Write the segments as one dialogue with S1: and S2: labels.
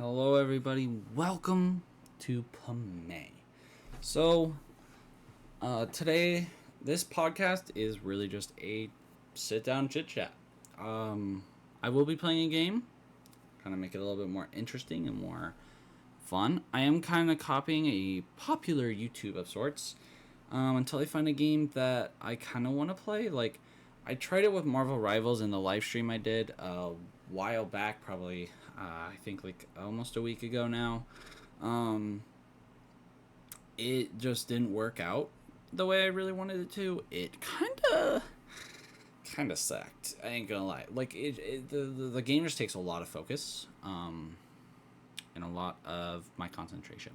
S1: Hello, everybody. Welcome to PAMAY. So, today, this podcast is really just a sit-down chit-chat. I will be playing a game, kind of make it a little bit more interesting and more fun. I am kind of copying a popular YouTube of sorts, until I find a game that I kind of want to play. Like, I tried it with Marvel Rivals in the live stream I did a while back, probably, I think like almost a week ago now. It just didn't work out the way I really wanted it to. It kind of sucked. I ain't gonna lie. Like the game just takes a lot of focus, and a lot of my concentration.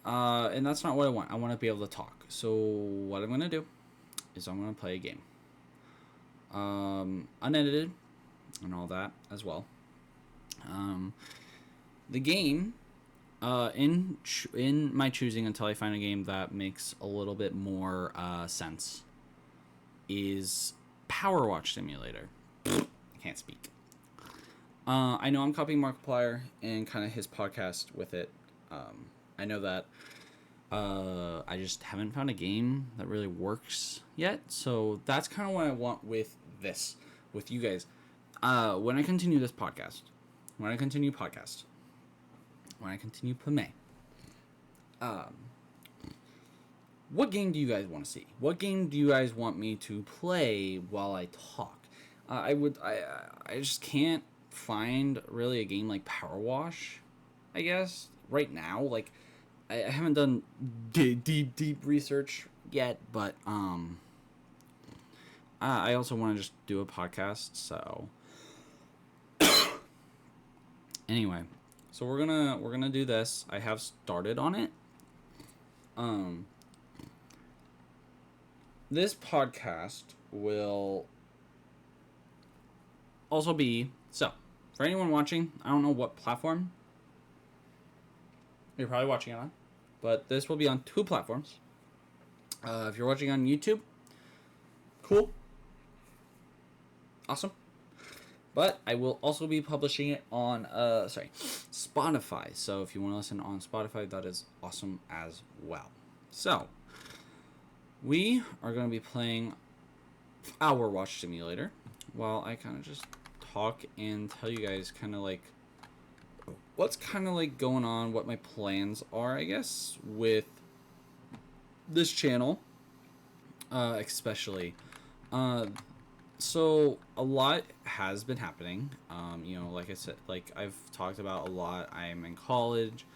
S1: And that's not what I want. I want to be able to talk. So what I'm gonna do is I'm gonna play a game, unedited, and all that as well. The game, in my choosing until I find a game that makes a little bit more sense, is Powerwash Simulator. I can't speak. I know I'm copying Markiplier and kind of his podcast with it. I know that I just haven't found a game that really works yet, so that's kind of what I want with this, with you guys. When I continue this podcast, when I continue PAMAY, what game do you guys want to see? What game do you guys want me to play while I talk? I just can't find really a game like Powerwash, I guess, right now. Like, I haven't done deep research yet, but I also want to just do a podcast, so anyway, so we're gonna do this. I have started on it. This podcast will also be, so for anyone watching, I don't know what platform you're probably watching it on, but this will be on 2 platforms. If you're watching on YouTube, cool, awesome. But I will also be publishing it on Spotify. So if you want to listen on Spotify, that is awesome as well. So we are going to be playing Powerwash Simulator while I kind of just talk and tell you guys kind of like what's kind of like going on, what my plans are, I guess, with this channel, especially. So a lot has been happening. Like I said, like I've talked about a lot. I'm in college,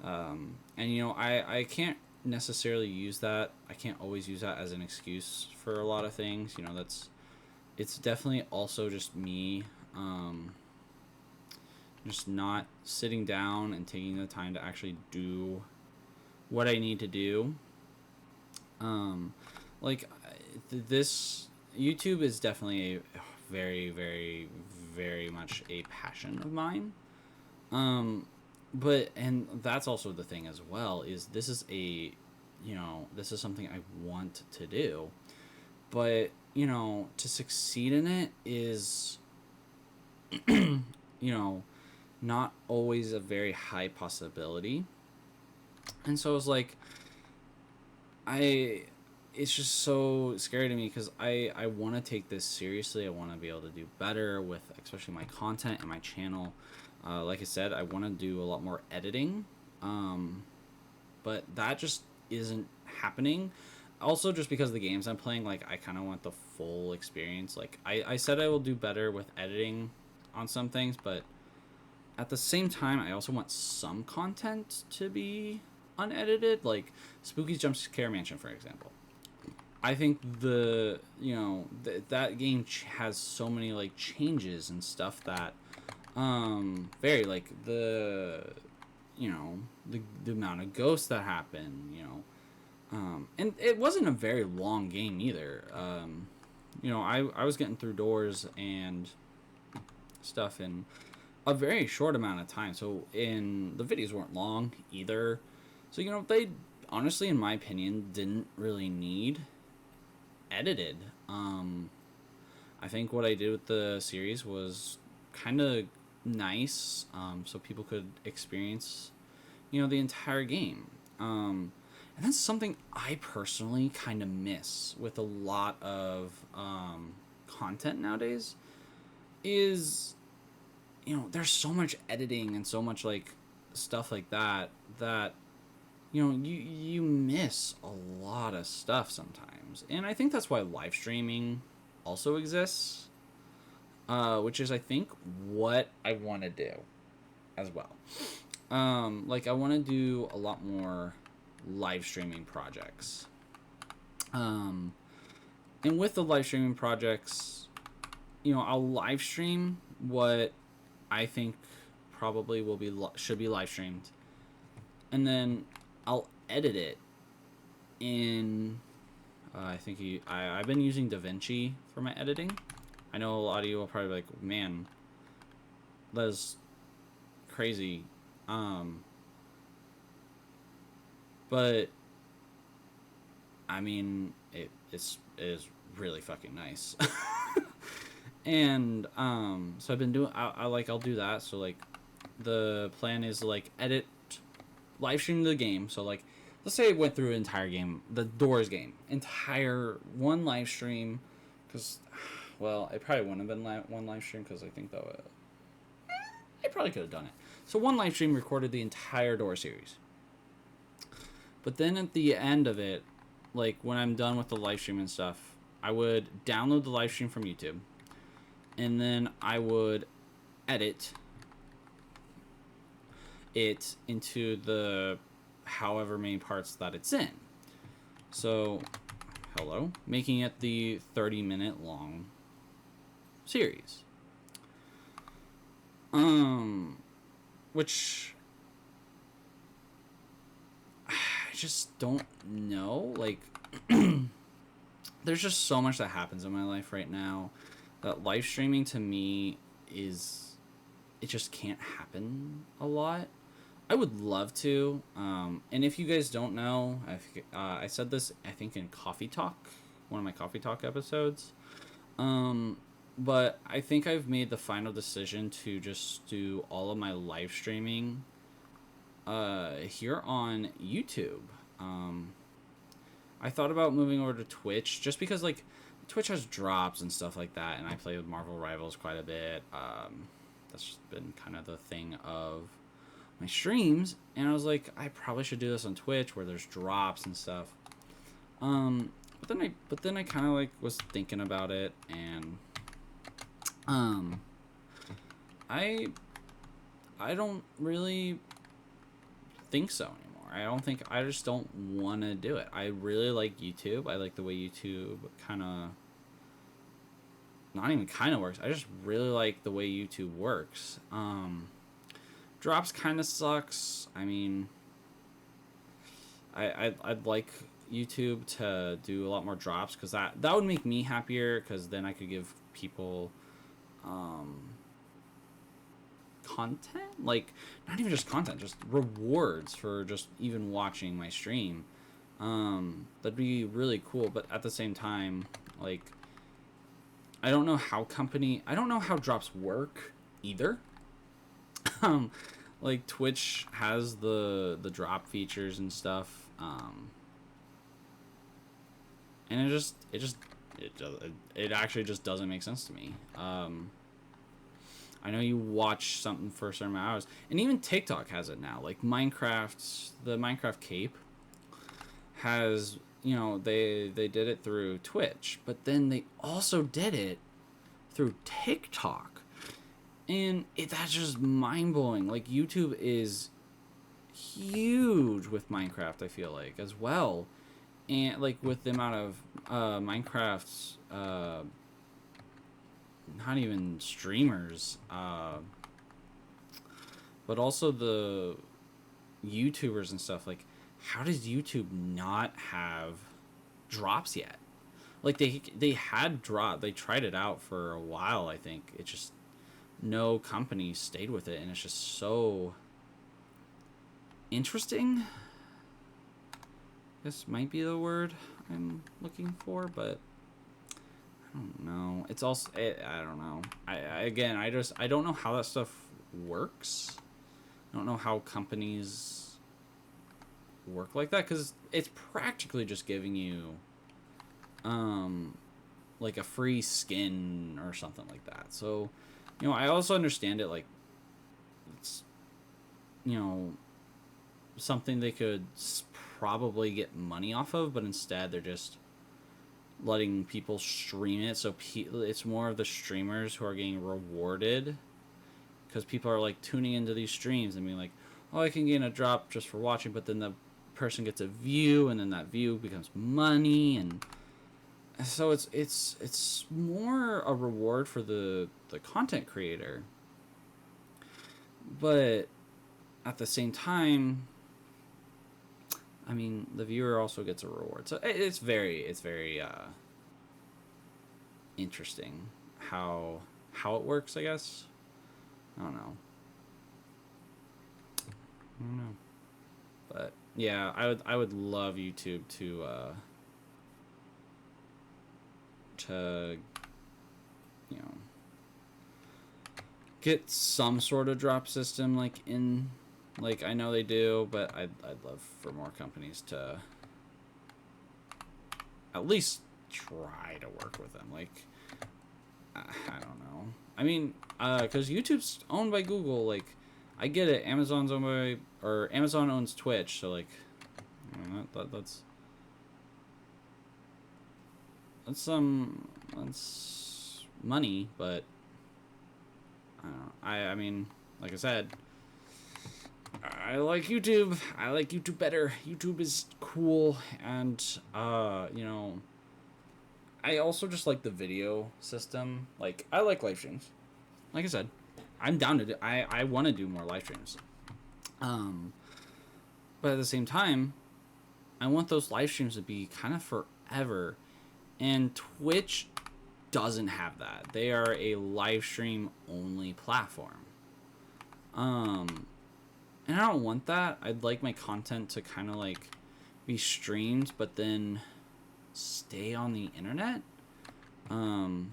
S1: and I can't necessarily use that. I can't always use that as an excuse for a lot of things. It's definitely also just me, just not sitting down and taking the time to actually do what I need to do. This YouTube is definitely a very, very, very much a passion of mine. But that's also the thing as well, is this is something I want to do. But, to succeed in it is, not always a very high possibility. And so it's like, it's just so scary to me because I want to take this seriously. I want to be able to do better with especially my content and my channel. Like I said, I want to do a lot more editing, but that just isn't happening. Also, just because of the games I'm playing, like, I kind of want the full experience. Like, I said I will do better with editing on some things, but at the same time, I also want some content to be unedited, like Spooky's Jump Scare Mansion, for example. I think that game has so many like changes and stuff that very like the amount of ghosts that happen, and it wasn't a very long game either. I was getting through doors and stuff in a very short amount of time, so the videos weren't long either, so they honestly, in my opinion, didn't really need edited. I think what I did with the series was kind of nice, so people could experience, the entire game. And that's something I personally kind of miss with a lot of content nowadays. Is there's so much editing and so much like stuff like that you miss a lot of stuff sometimes, and I think that's why live streaming also exists, which is I think what I want to do as well. Like I want to do a lot more live streaming projects. And with the live streaming projects, I'll live stream what I think probably should be live streamed, and then I'll edit it in. I've been using DaVinci for my editing. I know a lot of you will probably be like, man, that's crazy. But I mean, it is really fucking nice. And so I've been doing. I'll do that. So like, the plan is to like edit, live stream the game. So like, let's say it went through an entire game, the Doors game, entire one live stream, because, well, it probably wouldn't have been one live stream because I think that I probably could have done it. So one live stream recorded the entire Door series. But then at the end of it, like when I'm done with the live stream and stuff, I would download the live stream from YouTube, and then I would edit it into the however many parts that it's in. So, hello, making it the 30-minute long series. Which I just don't know. Like, there's just so much that happens in my life right now that live streaming to me it just can't happen a lot. I would love to. And if you guys don't know, I said this, I think, in Coffee Talk, one of my Coffee Talk episodes. But I think I've made the final decision to just do all of my live streaming here on YouTube. I thought about moving over to Twitch just because, like, Twitch has drops and stuff like that, and I play with Marvel Rivals quite a bit. That's just been kind of the thing of my streams, and I was like, I probably should do this on Twitch where there's drops and stuff. But then I kind of like was thinking about it, and I don't really think so anymore. I just don't want to do it. I really like YouTube. I like the way YouTube not even kind of works. I just really like the way YouTube works. Drops kind of sucks. I mean, I'd like YouTube to do a lot more drops, because that would make me happier, because then I could give people content, like not even just content, just rewards for just even watching my stream. That'd be really cool. But at the same time, like, I don't know how drops work either. Like Twitch has the drop features and stuff, and it actually just doesn't make sense to me. I know you watch something for a certain amount of hours, and even TikTok has it now. Like the Minecraft Cape has, they did it through Twitch, but then they also did it through TikTok. And that's just mind-blowing. Like, YouTube is huge with Minecraft, I feel like, as well. And, like, with the amount of Minecraft's, not even streamers, but also the YouTubers and stuff. Like, how does YouTube not have drops yet? Like, they had drop. They tried it out for a while, I think. It just... no company stayed with it, and it's just so interesting. This might be the word I'm looking for, but I don't know. It's also, I don't know. I don't know how that stuff works. I don't know how companies work like that, because it's practically just giving you like a free skin or something like that. So, you know, I also understand it, like, it's, you know, something they could probably get money off of, but instead they're just letting people stream it. So it's more of the streamers who are getting rewarded, because people are like tuning into these streams and being like, oh, I can gain a drop just for watching, but then the person gets a view, and then that view becomes money, and so it's more a reward for the content creator. But at the same time, I mean, the viewer also gets a reward. So it's very interesting how it works, I guess. I don't know. But yeah, I would love YouTube to you know, get some sort of drop system, like, in, like, I know they do, but I'd love for more companies to at least try to work with them. Like, I don't know. I mean, because YouTube's owned by Google. Like, I get it. Amazon's owned by, or Amazon owns Twitch. So, like, you know, that's money, but I don't know. I mean, like I said, I like YouTube. I like YouTube better. YouTube is cool, and you know, I also just like the video system. Like, I like live streams. Like I said, I'm down to do. I want to do more live streams. But at the same time, I want those live streams to be kind of forever, and Twitch doesn't have that. They are a live stream only platform. And I don't want that. I'd like my content to kind of like be streamed, but then stay on the internet. And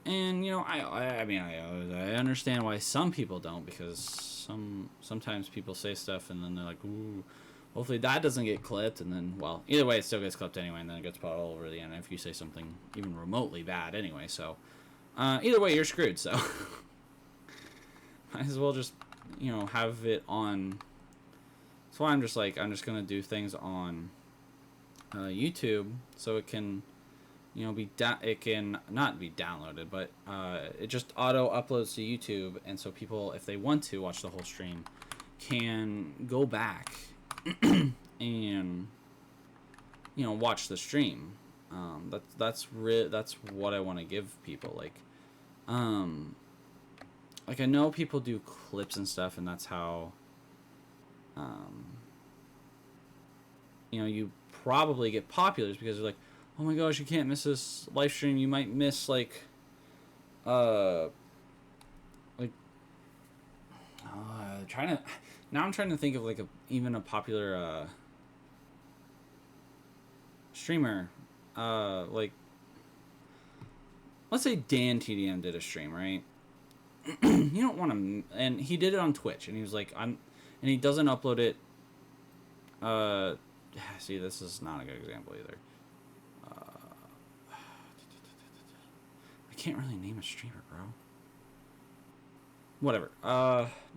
S1: you know, I mean, I understand why some people don't, because sometimes people say stuff and then they're like, ooh, hopefully that doesn't get clipped, and then, well, either way, it still gets clipped anyway, and then it gets put all over the internet if you say something even remotely bad anyway. So either way, you're screwed. So might as well just, you know, have it on. So I'm just like, I'm just gonna do things on YouTube, so it can, you know, it can not be downloaded, but it just auto uploads to YouTube, and so people, if they want to watch the whole stream, can go back and, you know, watch the stream. That's what I want to give people. Like I know people do clips and stuff, and that's how you know, you probably get popular, because they're like, oh my gosh, you can't miss this live stream. You might miss I'm trying to think of like even a popular streamer. Like, let's say Dan TDM did a stream, right? You don't want to, and he did it on Twitch, and he was like, and he doesn't upload it. See, this is not a good example either. I can't really name a streamer, bro. Whatever.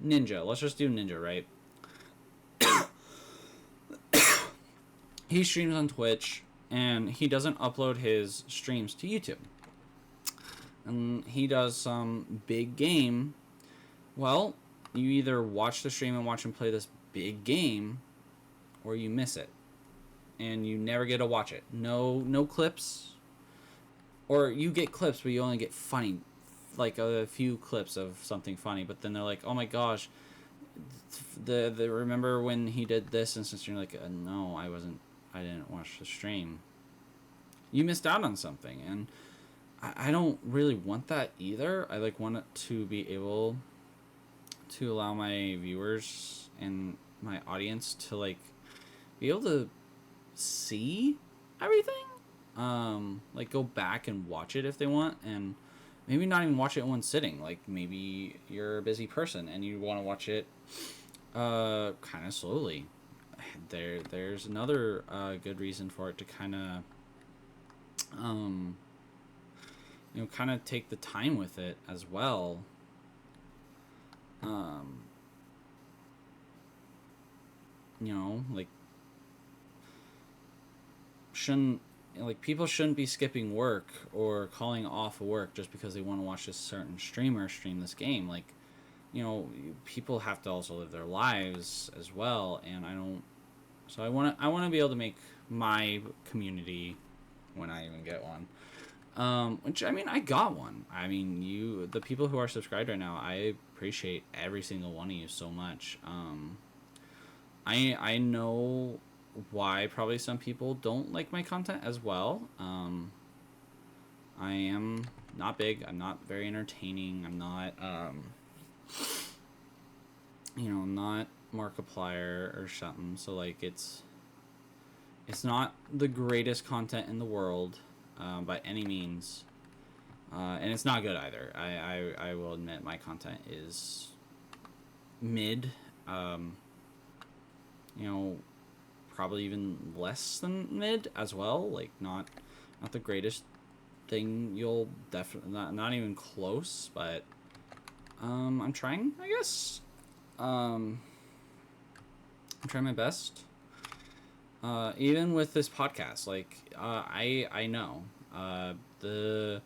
S1: Ninja. Let's just do Ninja, right? He streams on Twitch, and he doesn't upload his streams to YouTube. And he does some big game. Well, you either watch the stream and watch him play this big game, or you miss it, and you never get to watch it. No clips. Or you get clips, but you only get funny, like a few clips of something funny. But then they're like, "Oh my gosh, the remember when he did this?" And since you're like, "No, I didn't watch the stream." You missed out on something, and I don't really want that either. I want it to be able to allow my viewers and my audience to be able to see everything. like go back and watch it if they want, and maybe not even watch it in one sitting. Like maybe you're a busy person and you want to watch it kind of slowly. There's another good reason for it to kind of um, kind of take the time with it as well. Um, like shouldn't like people shouldn't be skipping work or calling off work just because they want to watch this certain streamer stream this game. Like, people have to also live their lives as well, and I don't. So I want to be able to make my community, when I even get one. Which, I mean, I got one. I mean, the people who are subscribed right now, I appreciate every single one of you so much. I know why probably some people don't like my content as well. I am not big. I'm not very entertaining. I'm not, not Markiplier or something. So, like, it's not the greatest content in the world by any means. And it's not good either. I will admit my content is mid. Probably even less than mid as well. Like, not the greatest thing. You'll definitely not even close. But I'm trying, I guess. I'm trying my best. Even with this podcast, like I know the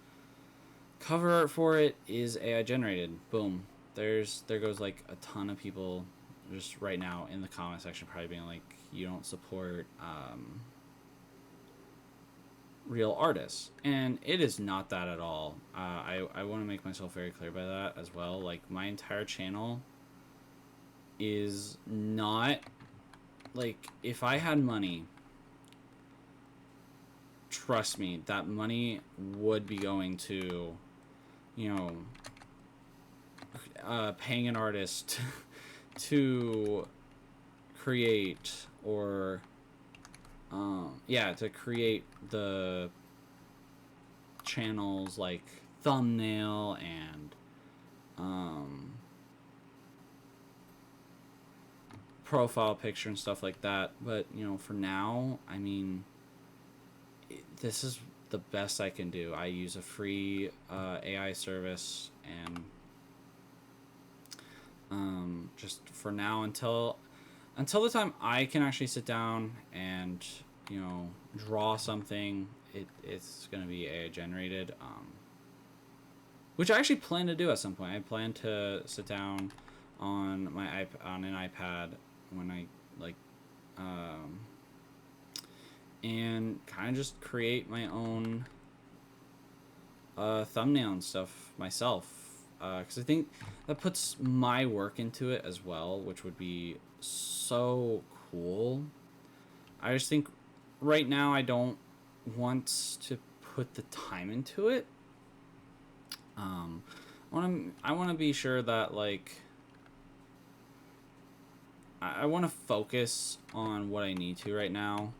S1: cover art for it is AI generated. Boom. There goes like a ton of people just right now in the comment section probably being like, you don't support real artists, and it is not that at all. I want to make myself very clear by that as well. Like, my entire channel is not, like, if I had money, trust me, that money would be going to, paying an artist to create, or to create the channel's like thumbnail and profile picture and stuff like that. But for now, I mean, this is the best I can do. I use a free AI service, and just for now, until the time I can actually sit down and draw something, it's gonna be AI generated, which I actually plan to do at some point. I plan to sit down on on an iPad when I like and kind of just create my own thumbnail and stuff myself, because I think that puts my work into it as well, which would be so cool. I just think right now I don't want to put the time into it. I want to be sure that, like, I want to focus on what I need to right now,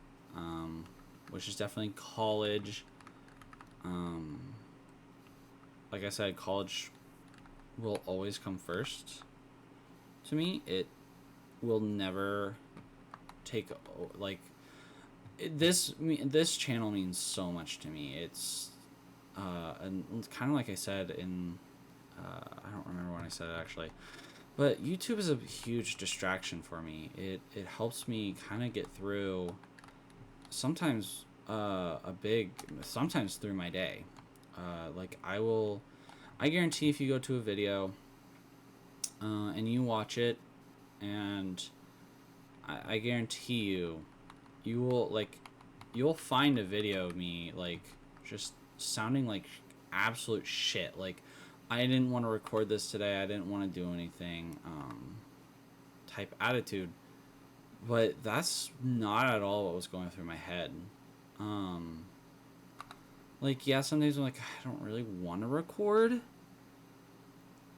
S1: which is definitely college. Like I said, college will always come first to me. It will never take, like, this channel means so much to me. It's and kind of like I said in I don't remember when I said it actually, but YouTube is a huge distraction for me. It helps me kind of get through sometimes sometimes through my day. Like, I guarantee if you go to a video and you watch it, and I guarantee you'll find a video of me, like, just sounding like absolute shit. Like, I didn't want to record this today, I didn't want to do anything, type attitude. But that's not at all what was going through my head. Like, yeah, sometimes I'm like, I don't really want to record.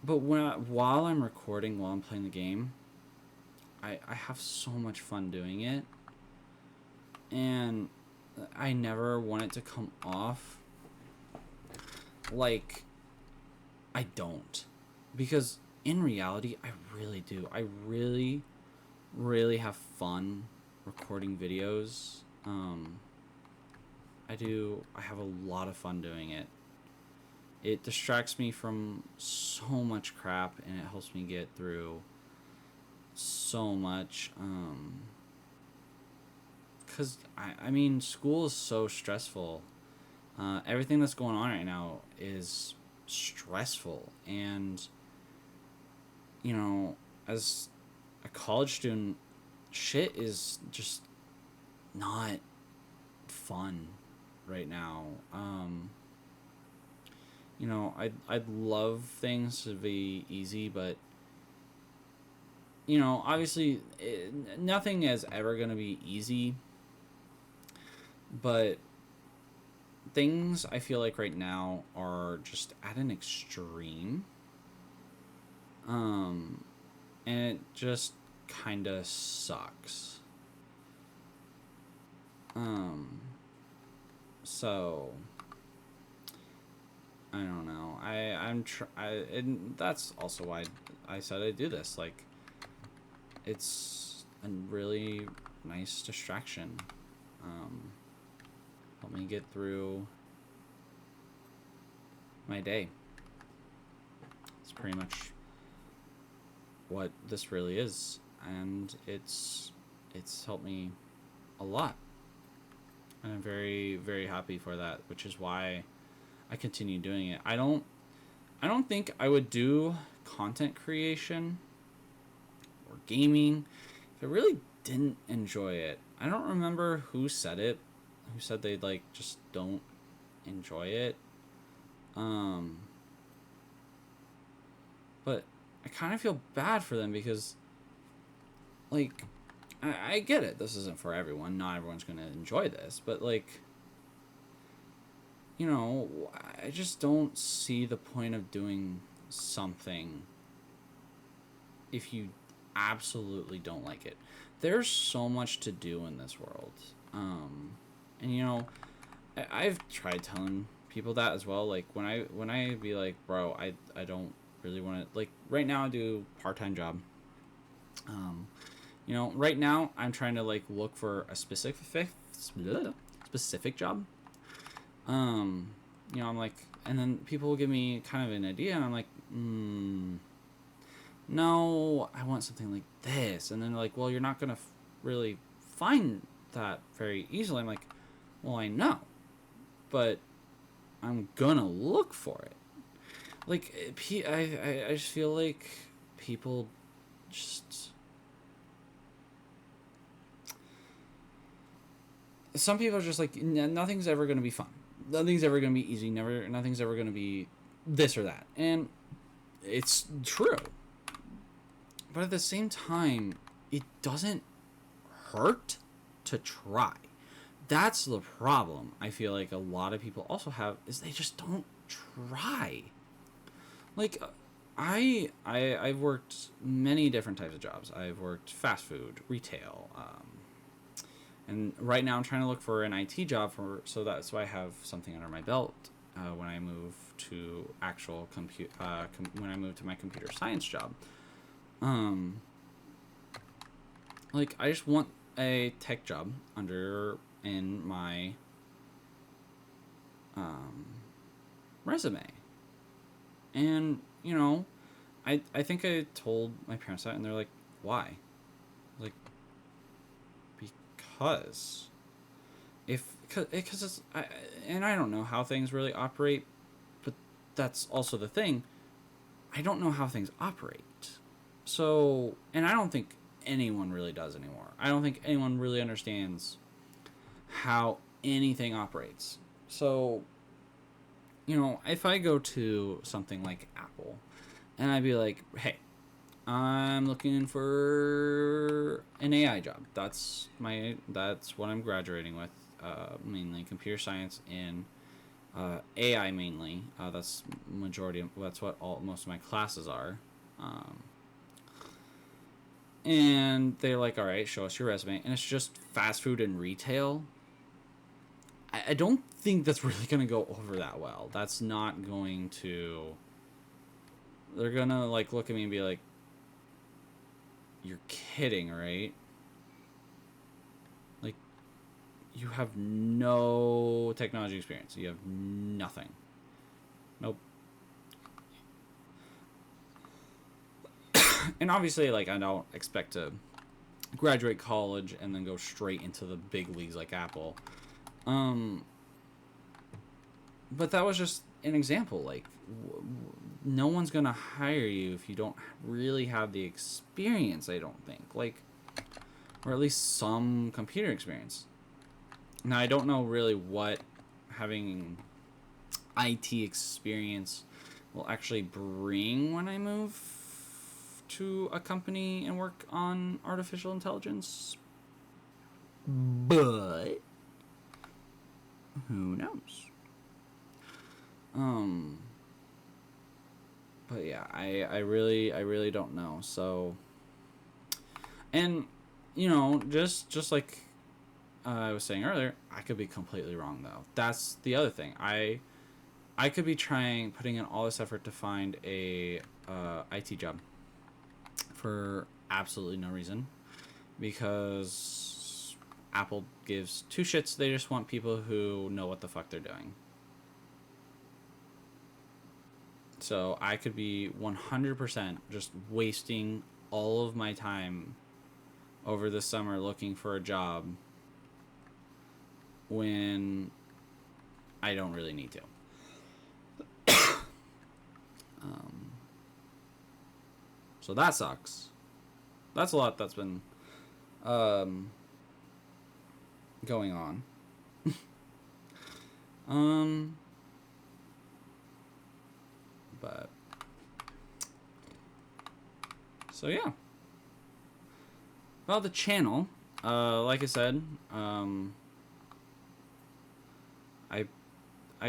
S1: But while I'm recording, while I'm playing the game, I have so much fun doing it. And I never want it to come off like I don't. Because in reality, I really do. I really, really have fun recording videos. I do. I have a lot of fun doing it. It distracts me from so much crap, and it helps me get through so much. Because, I mean, school is so stressful. Everything that's going on right now is stressful. And, you know, as a college student, shit is just not fun right now. You know, I'd love things to be easy, but you know, obviously, nothing is ever gonna be easy. But things I feel like right now are just at an extreme, um, and it just kind of sucks. Um, so I don't know. And that's also why I said I do this. Like, it's a really nice distraction. Um, Help me get through my day. It's pretty much what this really is, and it's helped me a lot, and I'm very, very happy for that, which is why I continue doing it. I don't think I would do content creation or gaming if I really didn't enjoy it. I don't remember who said it, who said they like just don't enjoy it. Um, but I kind of feel bad for them because, like, I get it. This isn't for everyone. Not everyone's gonna enjoy this, but like, you know, I just don't see the point of doing something if you absolutely don't like it. There's so much to do in this world. And you know, I've tried telling people that as well. Like when I be like, bro, I don't really want to, like, right now I do part-time job. Um, you know, right now I'm trying to like look for a specific job. You know, I'm like, and then people will give me kind of an idea, and I'm like, no, I want something like this. And then they're like, well, you're not gonna really find that very easily. I'm like, well, I know, but I'm gonna look for it. Like, I just feel like people just, some people are just like, nothing's ever gonna be fun. Nothing's ever gonna be easy. Nothing's ever gonna be this or that. And it's true. But at the same time, it doesn't hurt to try. That's the problem I feel like a lot of people also have, is they just don't try. Like, I've worked many different types of jobs. I've worked fast food, retail, and right now I'm trying to look for an IT job so that's why I have something under my belt when I move to when I move to my computer science job. Like, I just want a tech job in my resume. And, you know, I think I told my parents that, and they're like, why? Like, because it's, and I don't know how things really operate, but that's also the thing. I don't know how things operate. So, and I don't think anyone really does anymore. I don't think anyone really understands how anything operates. So, you know, if I go to something like Apple and I'd be like, hey, I'm looking for an AI job. That's what I'm graduating with, mainly computer science and AI mainly. That's that's what most of my classes are. And they're like, all right, show us your resume. And it's just fast food and retail. I don't think that's really going to go over that well. That's not going to... They're going to, like, look at me and be like, you're kidding, right? Like, you have no technology experience. You have nothing. Nope. And obviously, like, I don't expect to graduate college and then go straight into the big leagues like Apple. But that was just an example. Like, no one's gonna hire you if you don't really have the experience, I don't think. Like, or at least some computer experience. Now, I don't know really what having IT experience will actually bring when I move to a company and work on artificial intelligence. But who knows? But yeah, I really don't know. So, and you know, just like I was saying earlier, I could be completely wrong though. That's the other thing. I could be putting in all this effort to find a IT job for absolutely no reason, because Apple gives two shits. They just want people who know what the fuck they're doing. So I could be 100% just wasting all of my time over the summer looking for a job when I don't really need to. So that sucks. That's a lot that's been going on. But so yeah. About the channel, like I said, I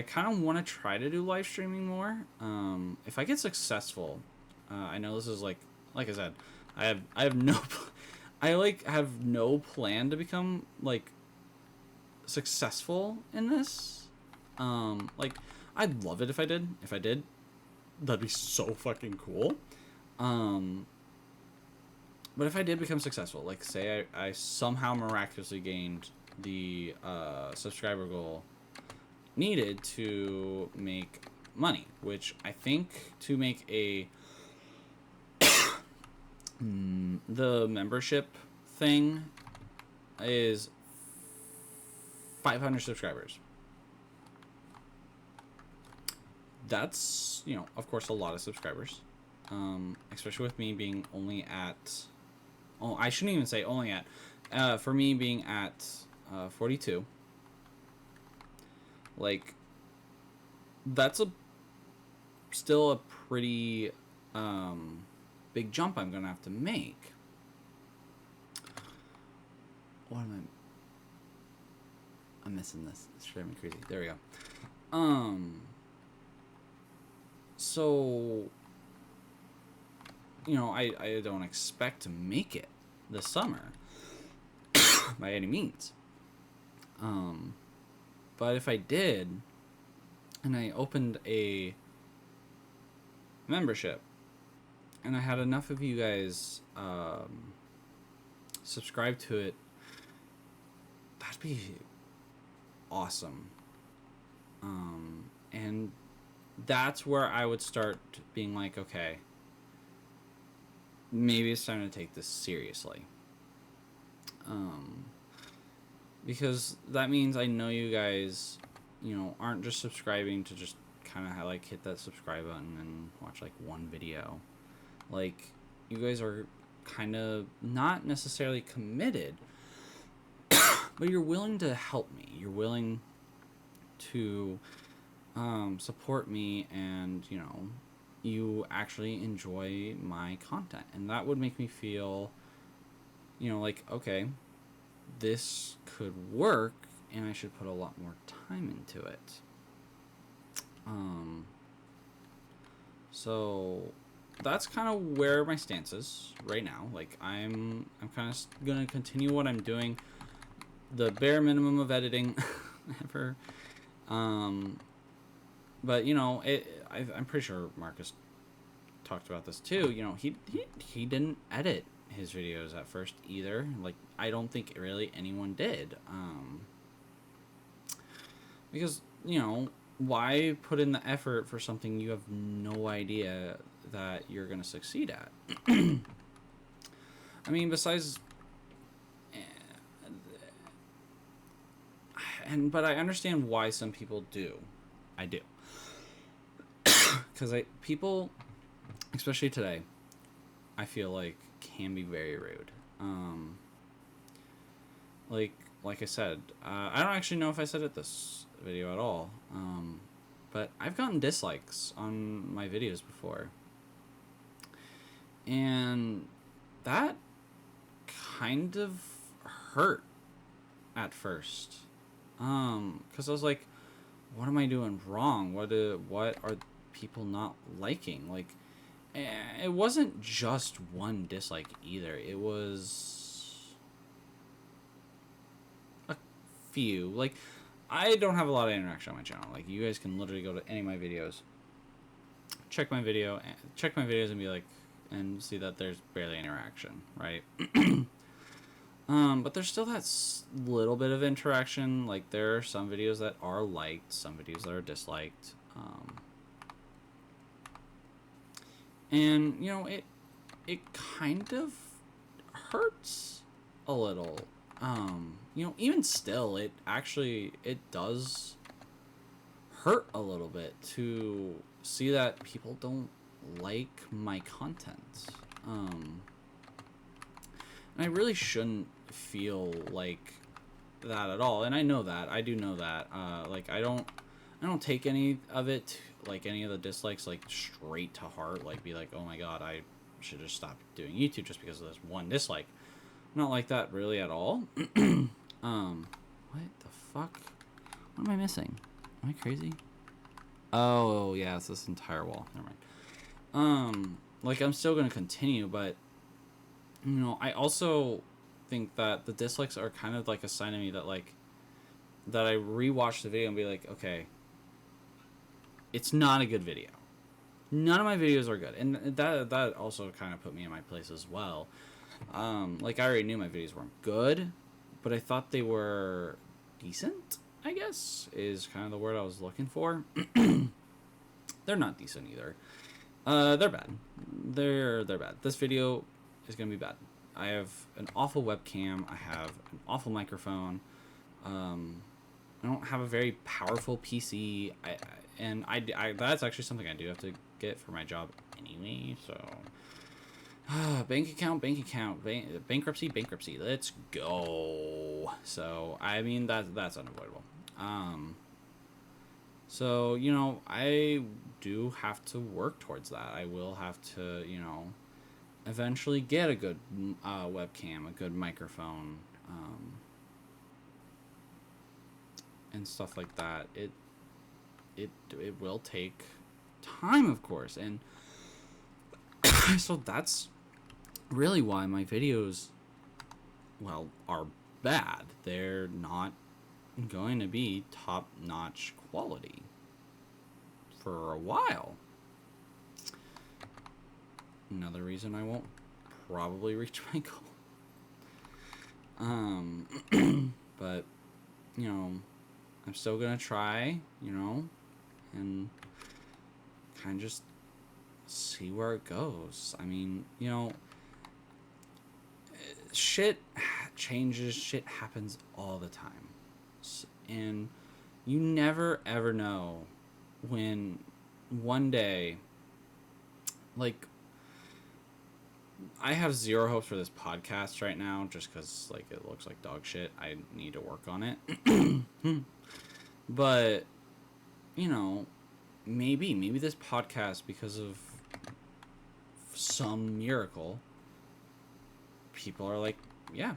S1: kind of want to try to do live streaming more. If I get successful, I know this is like I said, I have no have no plan to become like successful in this. Like, I'd love it if I did. If I did, that'd be so fucking cool. But if I did become successful, like say I somehow miraculously gained the subscriber goal needed to make money, which I think to make a the membership thing is 500 subscribers. That's, you know, of course, a lot of subscribers, especially with me being only at, oh, I shouldn't even say only at, for me being at 42. Like, that's still a pretty big jump I'm gonna have to make. What am I'm missing this. It's driving me crazy. There we go. So, you know, I don't expect to make it this summer by any means. But if I did, and I opened a membership, and I had enough of you guys subscribe to it, that'd be awesome. And that's where I would start being like, okay, maybe it's time to take this seriously. Because that means I know you guys, you know, aren't just subscribing to just kind of like hit that subscribe button and watch like one video. Like, you guys are kind of not necessarily committed, but you're willing to help me. You're willing to support me, and, you know, you actually enjoy my content. And that would make me feel, you know, like, okay, this could work, and I should put a lot more time into it. So that's kind of where my stance is right now. Like, I'm kind of gonna continue what I'm doing, the bare minimum of editing, ever. Um, but you know, I'm pretty sure Marcus talked about this too. You know, he didn't edit his videos at first either. Like, I don't think really anyone did. Because, you know, why put in the effort for something you have no idea that you're going to succeed at? I mean, besides, but I understand why some people do. I do. Because people, especially today, I feel like can be very rude. Like like I said, I don't actually know if I said it this video at all. But I've gotten dislikes on my videos before, and that kind of hurt at first. Because I was like, what am I doing wrong? What are people not liking? Like, it wasn't just one dislike either. It was a few. Like, I don't have a lot of interaction on my channel. Like, you guys can literally go to any of my videos, check my videos, and be like, and see that there's barely interaction, right? But there's still that little bit of interaction. Like, there are some videos that are liked, some videos that are disliked. And, you know, it kind of hurts a little. You know, even still, it does hurt a little bit to see that people don't like my content. And I really shouldn't feel like that at all. And I know that. I do know that. Like, I don't take any of it, like any of the dislikes, like straight to heart. Like, be like, oh my god, I should just stop doing YouTube just because of this one dislike. Not like that really at all. What the fuck? What am I missing? Am I crazy? Oh yeah, it's this entire wall. Never mind. Like, I'm still gonna continue, but you know, I also think that the dislikes are kind of like a sign to me that, like, that I rewatch the video and be like, okay, it's not a good video. None of my videos are good, and that also kind of put me in my place as well. Like, I already knew my videos weren't good, but I thought they were decent, I guess, is kind of the word I was looking for. They're not decent either. They're bad. They're bad. This video is gonna be bad. I have an awful webcam. I have an awful microphone. I don't have a very powerful PC. I that's actually something I do have to get for my job anyway. So, bankruptcy, bankruptcy. Let's go. So, I mean, that's unavoidable. So, you know, I do have to work towards that. I will have to, you know, eventually get a good webcam, a good microphone, and stuff like that. It will take time, of course, and so that's really why my videos, well, are bad. They're not going to be top-notch quality for a while. Another reason I won't probably reach my goal. But, you know, I'm still gonna try, you know, and kind of just see where it goes. I mean, you know, shit changes, shit happens all the time. And you never ever know when one day, like, I have zero hopes for this podcast right now just because, like, it looks like dog shit. I need to work on it. But, you know, maybe this podcast, because of some miracle, people are like, yeah,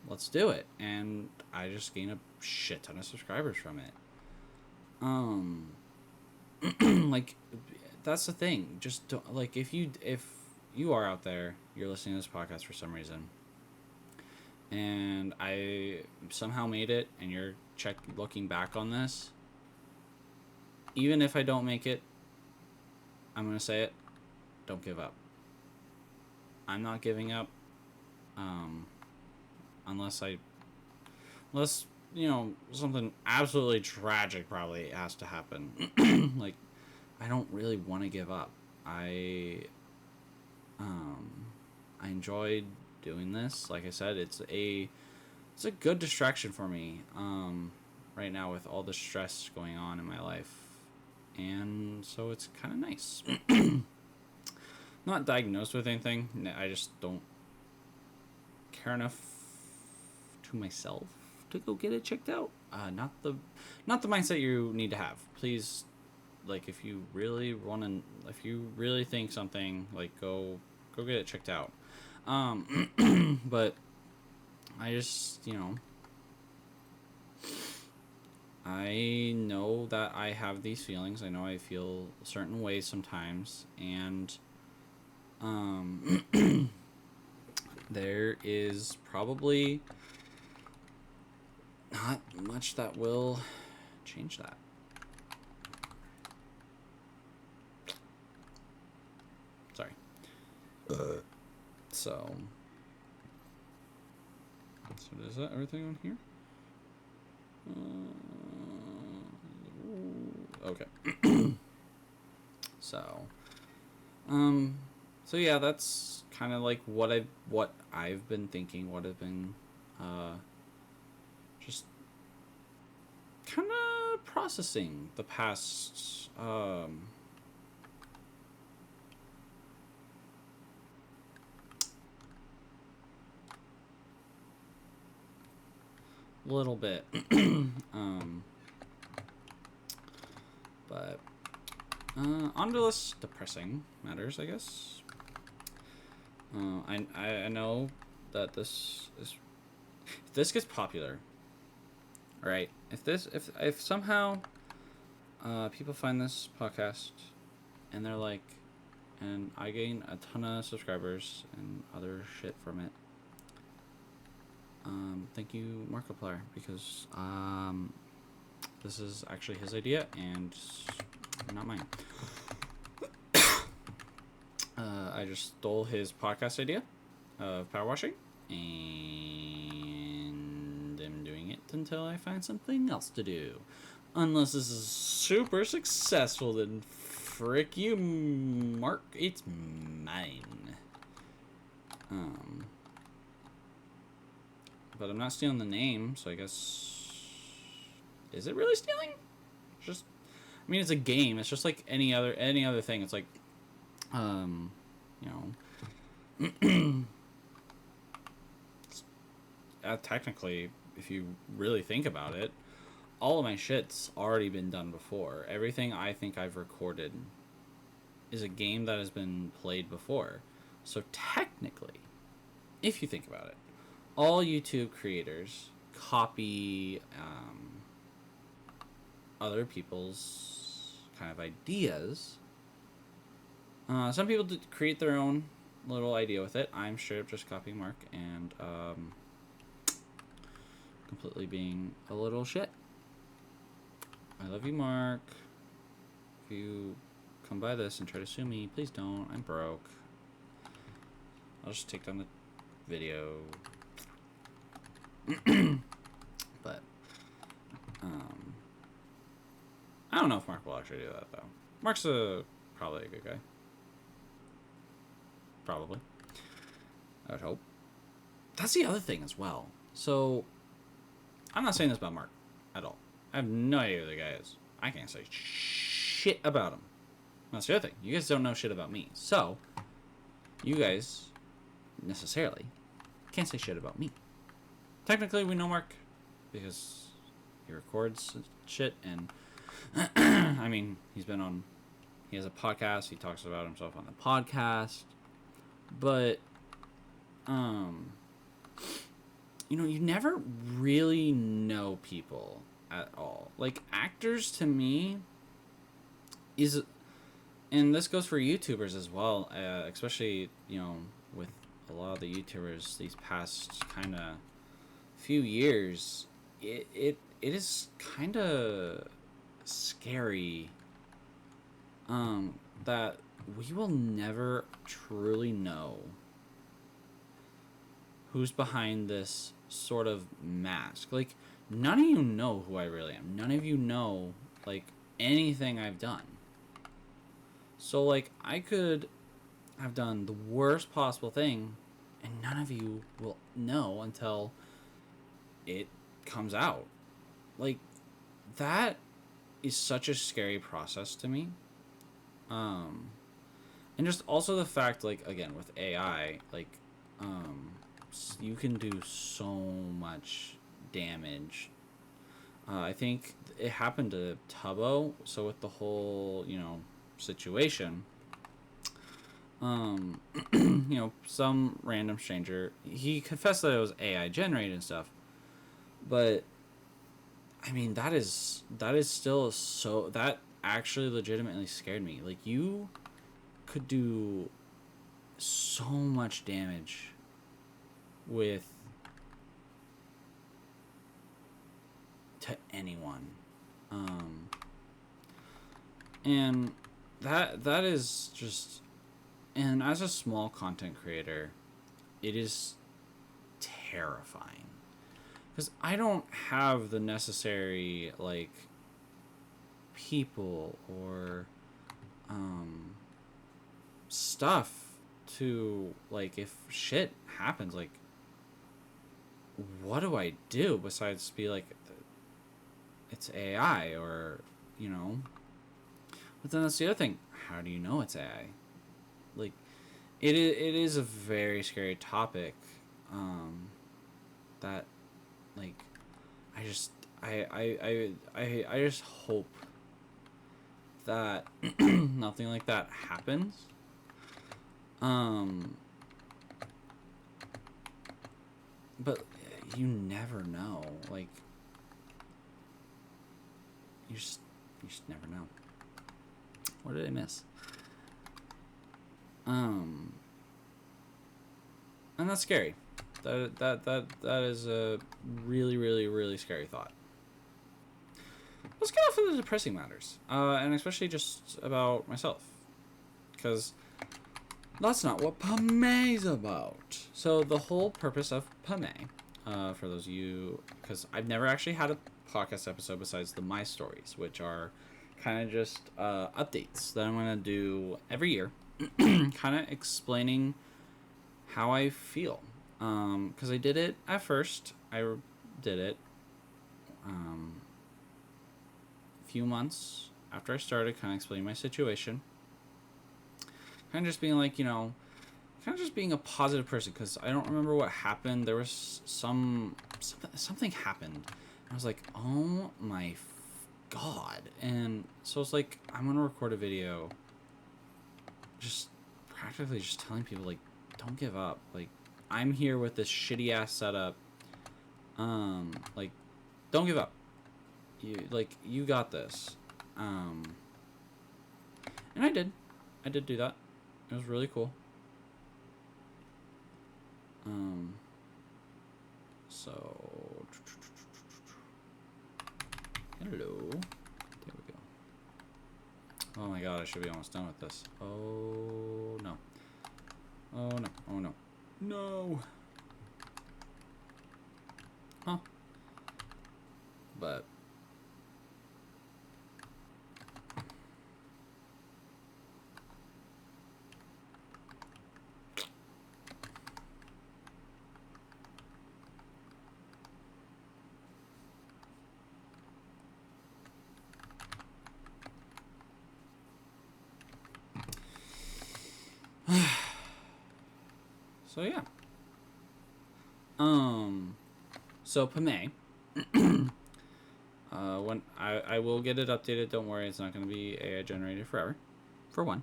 S1: let's do it. And I just gain a shit ton of subscribers from it. Like, that's the thing. Just don't, like, if you are out there, you're listening to this podcast for some reason, and I somehow made it, and you're looking back on this, even if I don't make it, I'm gonna say it, don't give up. I'm not giving up, unless you know, something absolutely tragic probably has to happen. Like, I don't really want to give up. I enjoyed doing this. Like I said, it's a good distraction for me right now with all the stress going on in my life, and so it's kind of nice. Not diagnosed with anything. I just don't care enough to myself to go get it checked out. Not the mindset you need to have. Please, like, if you really think something, like, go get it checked out. But I just, you know, I know that I have these feelings. I know I feel certain ways sometimes, and there is probably not much that will change that. Sorry. So is that everything on here? Okay. So yeah, that's kind of like what I've been thinking, what I've been just kind of processing the past little bit. But on to less depressing matters, I guess. I know that if this gets popular, right? If somehow people find this podcast and they're like, and I gain a ton of subscribers and other shit from it, thank you, Markiplier, because this is actually his idea and not mine. I just stole his podcast idea of power washing, and I'm doing it until I find something else to do. Unless this is super successful, then frick you, Mark. It's mine. But I'm not stealing the name, so I guess... Is it really stealing? Just... I mean, it's a game. It's just like any other thing. It's like... you know... technically, if you really think about it, all of my shit's already been done before. Everything I think I've recorded is a game that has been played before. So technically, if you think about it, all YouTube creators copy other people's kind of ideas. Some people create their own little idea with it. I'm straight up just copying Mark and completely being a little shit. I love you, Mark. If you come by this and try to sue me, please don't. I'm broke. I'll just take down the video. But I don't know if Mark will actually do that, though. Mark's probably a good guy. Probably. I would hope. That's the other thing as well. So, I'm not saying this about Mark at all. I have no idea who the guy is. I can't say shit about him. That's the other thing. You guys don't know shit about me. So, you guys necessarily can't say shit about me. Technically, we know Mark because he records shit, and I mean, he has a podcast. He talks about himself on the podcast, but you know, you never really know people at all. Like, actors to me and this goes for YouTubers as well, especially, you know, with a lot of the YouTubers these past kind of few years, it is kind of scary that we will never truly know who's behind this sort of mask. Like, none of you know who I really am. None of you know, like, anything I've done. So, like, I could have done the worst possible thing, and none of you will know until it comes out. Like, that is such a scary process to me. And just also the fact, like, again, with AI, like, you can do so much damage. I think it happened to Tubbo, so with the whole, situation, some random stranger, he confessed that it was AI generated and stuff, but, I mean, that is still so, that actually legitimately scared me. Like, you could do so much damage with to anyone, and that is just, and as a small content creator, it is terrifying because I don't have the necessary, like, people or stuff to, like, if shit happens, like, what do I do besides be like, it's AI, or, but then that's the other thing, how do you know it's AI? Like, it is a very scary topic, that, like, I just hope that nothing like that happens. But you never know. Like, you just never know. What did I miss? And that's scary. That is a really, really, really scary thought. Let's get off of the depressing matters, and especially just about myself, because that's not what PAMAY's about. So the whole purpose of PAMAY, for those of you, because I've never actually had a podcast episode besides the My Stories, which are kind of just updates that I'm going to do every year, kind of explaining how I feel. Because I did it at first. I did it a few months after I started, kind of explaining my situation. Kind of just being like, kind of just being a positive person, because I don't remember what happened. There was something happened. I was like, oh my God. And so it's like, I'm going to record a video just practically just telling people, like, don't give up. Like, I'm here with this shitty ass setup. Like, don't give up. You got this. And I did do that. It was really cool. So, hello. There we go. Oh my God, I should be almost done with this. Oh no. Oh no. Oh no. No. Huh. But so yeah. So PAMAY. When I will get it updated. Don't worry, it's not going to be AI generated forever. For one.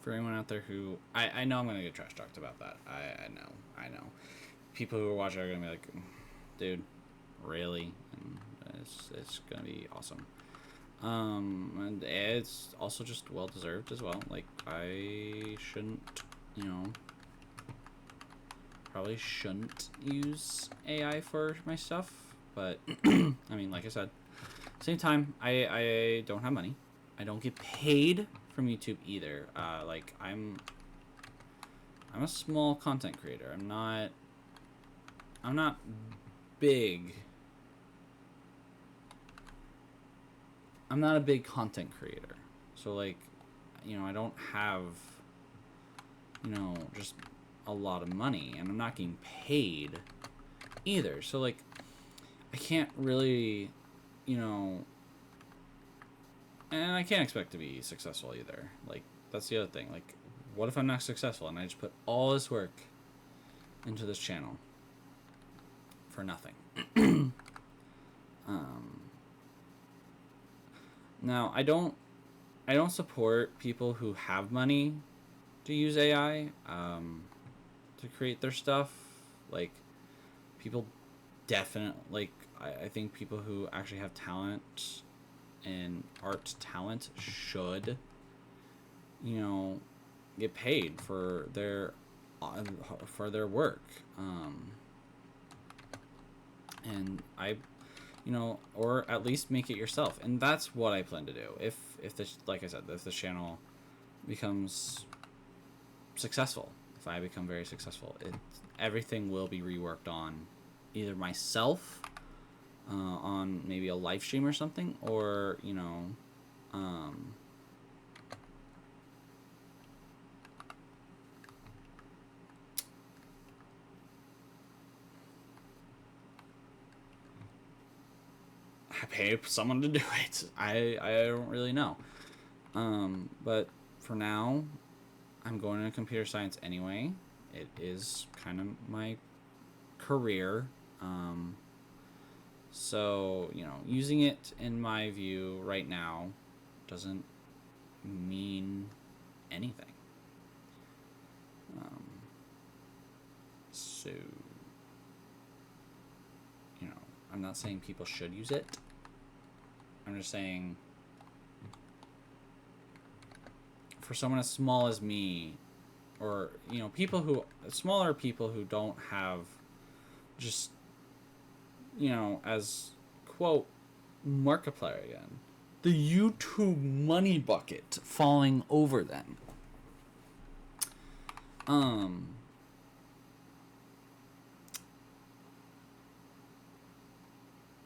S1: For anyone out there who I know I'm going to get trash talked about that. I know. People who are watching are going to be like, dude, really? And it's going to be awesome. And it's also just well deserved as well. Like, I shouldn't, probably shouldn't use AI for my stuff, But I mean, like I said, same time, I don't have money. I don't get paid from YouTube either. Like I'm a small content creator. I'm not big. I'm not a big content creator. So like, I don't have, just a lot of money, and I'm not getting paid either. So like, I can't really, and I can't expect to be successful either. Like, that's the other thing. Like, what if I'm not successful and I just put all this work into this channel for nothing? Now, I don't support people who have money to use AI to create their stuff. Like, people definitely, like, I think people who actually have talent and art talent should, get paid for their work. And or at least make it yourself. And that's what I plan to do. If this, like I said, if the channel becomes successful, if I become very successful, everything will be reworked on either myself, on maybe a live stream or something, or I pay someone to do it. I don't really know. But for now, I'm going into computer science anyway. It is kind of my career. So, using it in my view right now doesn't mean anything. So, I'm not saying people should use it. I'm just saying, for someone as small as me, or smaller people who don't have just, as quote Markiplier again, the YouTube money bucket falling over them.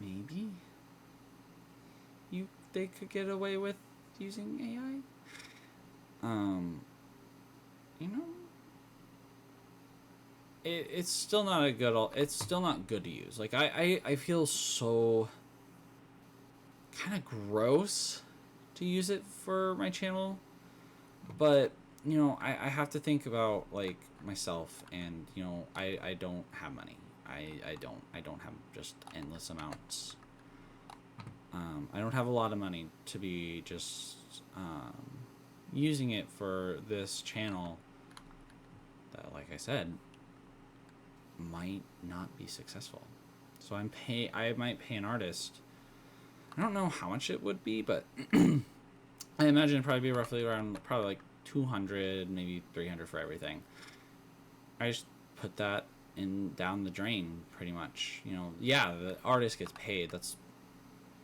S1: Maybe they could get away with using AI. It's still not it's still not good to use. Like, I feel so kind of gross to use it for my channel, but I have to think about, like, myself, and I don't have money. I don't have just endless amounts. I don't have a lot of money to be just using it for this channel that, like I said, might not be successful. So I might pay an artist. I don't know how much it would be, but I imagine it'd probably be roughly around like 200, maybe 300 for everything. I just put that down the drain, pretty much. Yeah, the artist gets paid. That's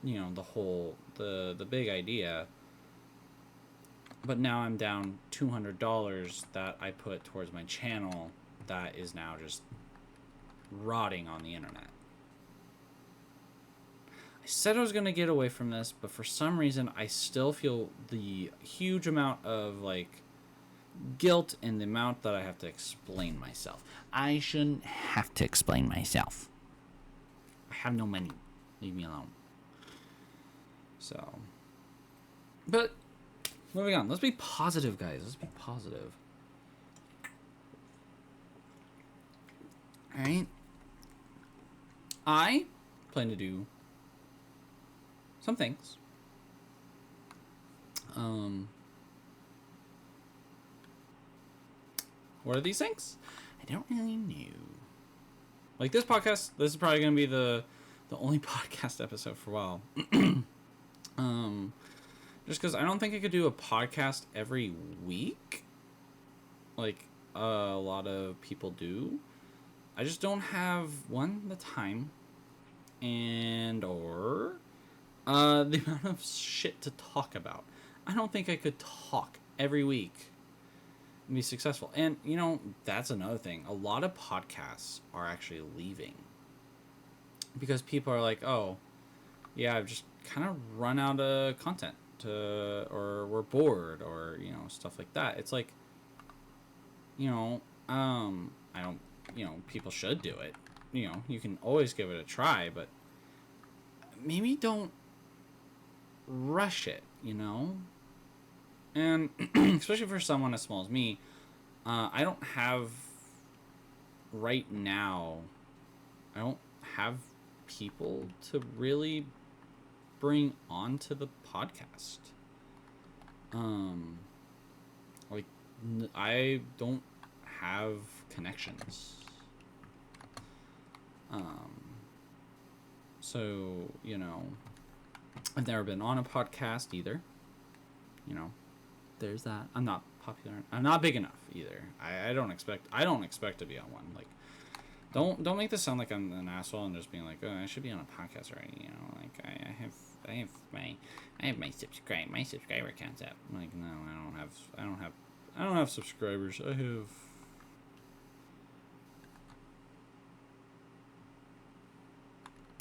S1: the whole the big idea. But now I'm down $200 that I put towards my channel that is now just rotting on the internet. I said I was going to get away from this, but for some reason I still feel the huge amount of, like, guilt in the amount that I have to explain myself. I shouldn't have to explain myself. I have no money. Leave me alone. So, but moving on. Let's be positive, guys. Let's be positive. All right. I plan to do some things. What are these things? I don't really know. Like, this podcast, this is probably going to be the only podcast episode for a while. Just because I don't think I could do a podcast every week, like a lot of people do. I just don't have, one, the time, and or the amount of shit to talk about. I don't think I could talk every week and be successful. And, you know, that's another thing. A lot of podcasts are actually leaving because people are like, oh, yeah, I've just kind of run out of content or we're bored or, you know, stuff like that. It's like, you know, I don't, you know, people should do it. You know, you can always give it a try, but maybe don't rush it, you know? And especially for someone as small as me, I don't have right now, I don't have people to really bring onto the podcast. Like, I don't have connections. So, you know, I've never been on a podcast either. You know, there's that. I'm not popular. I'm not big enough either. I don't expect to be on one. Like, don't make this sound like I'm an asshole and just being like, oh, I should be on a podcast already. You know, like I have my subscriber counts up. I'm like, no, I don't have subscribers. I have.